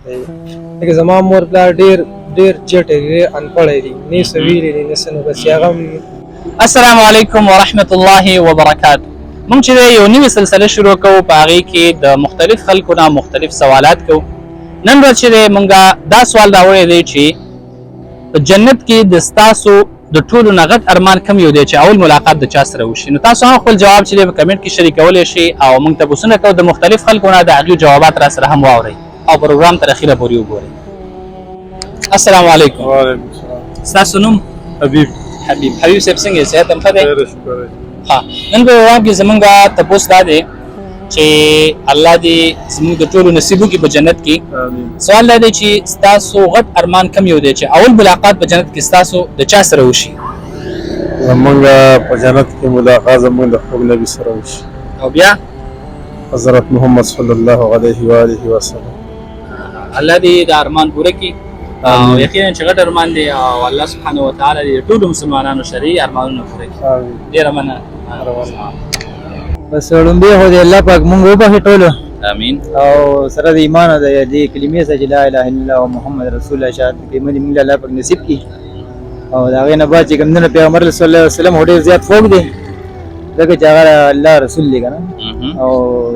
دی. لکه زما مور پلار ډېر چټ دی، انپړی دی، نه څه ویلي دی نه څه، نو بس هغه. السلام علیکم ورحمت الله وبرکاته. موږ چې یو نوې سلسله شروع کوو په هغې کې د مختلف خلکو نه مختلف سوالات کوو. نن ورځ چې موږ دا سوال راوړی دی چې په جنت کې د ستاسو د ټولو نه غټ ارمان کوم یو دی چې اول ملاقات د چا سره وشي؟ نو تاسو هم خپل جواب چې دی په کمنټ کې شریکولی شئ او موږ تپوسونه کوو د مختلف خلکو نه، د هغې جوابات را سره هم واورئ او پروګرام تر اخره پورې وګورئ. السلام علیکم. وعلیکم السلام. ستاسو نوم؟ حبیب صاحب څنګه یې؟ صحت هم ښه دی؟ خیر شکر. ها، نن په پروګرام کې زمونږ تپوس دا دی چې الله دې زموږ د ټولو نصیب وکړي په جنت کې. سوال دا دی چې ستاسو غټ ارمان کوم یو دی چې اول ملاقات په جنت کې ستاسو د چا سره وشي؟ زمونږ په جنت کې ملاقات زمونږ د خپل نبی سره وشي، او بیا حضرت محمد صلی الله علیه و آله وسلم. الله دې د ارمان پوره کړي او یقینا چې غټ ارمان دی او الله سبحانه و تعالی دې ټولو مسلمانانو شرعي ارمانونه پوره کړي. ډېره مننه. بس لومبی خو دې الله پاک مونږ وبخښي ټولو، امین. او سره د ایمان د دې کلمې سره چې لا اله الا الله محمد رسول الله شهادت کلمې دې موږ الله پاک نصیب کړي. او د هغې نه بعد چې کوم دی نو پیغمبر صلی الله علیه وسلم هو ډېر زیات فوق دی، ځکه چې هغه الله رسول دی که نه، او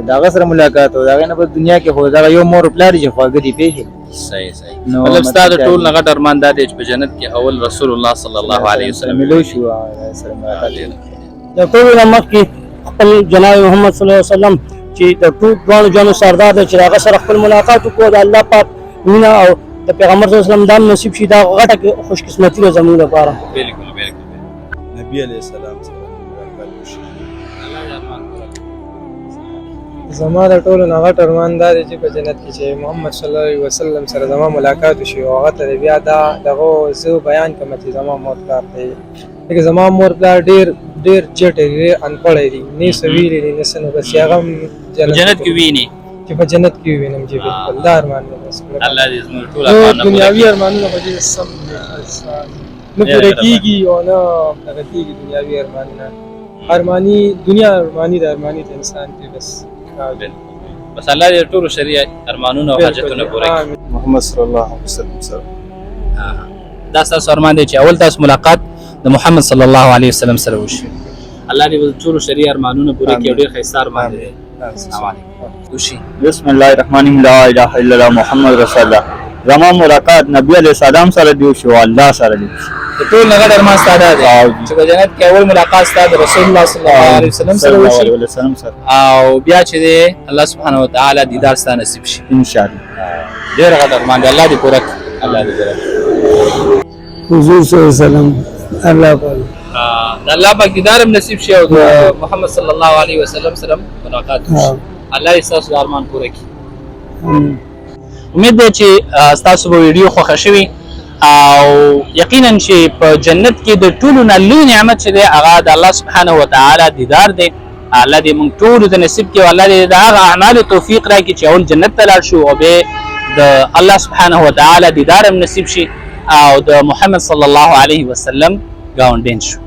د هغه سره ملاقات او د هغې نه په دنیا کې خو دغه یو مور پلار چې خواږه دي پېښې. صحیح. مطلب ستا د ټول نه غټ ارمان دا دی چې په جنت کې اول رسول الله صلی الله علیه وسلم ملو شو سره ملاقات. د ټولو نه مخکې خپل جناب محمد صلی الله علیه وسلم چې د ټولو جانو سردار دی چې هغه سره خپل ملاقات وکړو، د الله پاک مینه او د پیغمبر صلی الله علیه وسلم دا نصیب شي، دا غټه خوش قسمتي ده زموږ لپاره. بالکل. نبی علیه السلام سره ملاقات وشي. زما د ټولو نه غټ ارمان دا دی چې په جنت کې چې محمد صلی الله علیه وسلم سره زما ملاقات وشي او هغه ته بیا دغه زه بیان کوم چې زما مور پلار دی. لکه زما مور پلار ډېر چټ دی، انپړی دی، نه څه ویلي دی نه څه، نو بس هغه جنت کې ویني چې په جنت کې ووینم. چې بالکل دا ارمان دی. بس الله دې زموږ ټول ارمانونه دنیاوي ارمانونه به دې سم نه پوره کېږي او نه دغه کېږي. دنیاوي ارماني دنیا ارماني د ارماني د انسان کې بس بس الله دې ټول شریعه ارمانونه او حاجتونه پوره کړي. محمد صلی الله علیه وسلم سره دا ستاسو ارمان دی چې اول تاسو ملاقات د محمد صلی الله علیه وسلم سره وشي. الله دې ټول شریعه ارمانونه پوره کړي او ډېر ښایسته ارمان دی. السلام علیکم. وشي. بسم الله الرحمن الرحیم. لا اله الا الله محمد رسول الله. زما ملاقات نبی علیہ السلام سره دی او الله سره دی. د ټول نه غټ ارمان ستا دا دی چې په جنت کې اول ملاقات ستا د رسول الله صلی الله علیه وسلم سره وشي او بیا چې دی الله سبحانه و تعالی دیدار ستا نصیب شي ان شاء الله. ډېر غټ ارمان دی. الله دې پوره کړي. الله دې پوره کړي. حضور صلی الله علیه وسلم الله پاک د الله پاک دیدار هم نصیب شي او د محمد صلی الله علیه وسلم سره ملاقات وشي. الله دې ستاسو ارمان پوره کړي. امید دی چې ستاسو به ویډیو خوښه شوي او یقینا چې په جنت کې د ټولو نه لوی نعمت چې دی هغه د الله سبحانه و تعالی دیدار دی. الله دې موږ ټولو ته نصیب کړي او الله دې د هغه اعمالو توفیق راکړي چې اول جنت ته لاړ شو او بیا د الله سبحانه و تعالی دیدار هم نصیب شي او د محمد صلی الله علیه وسلم ګاونډین شو.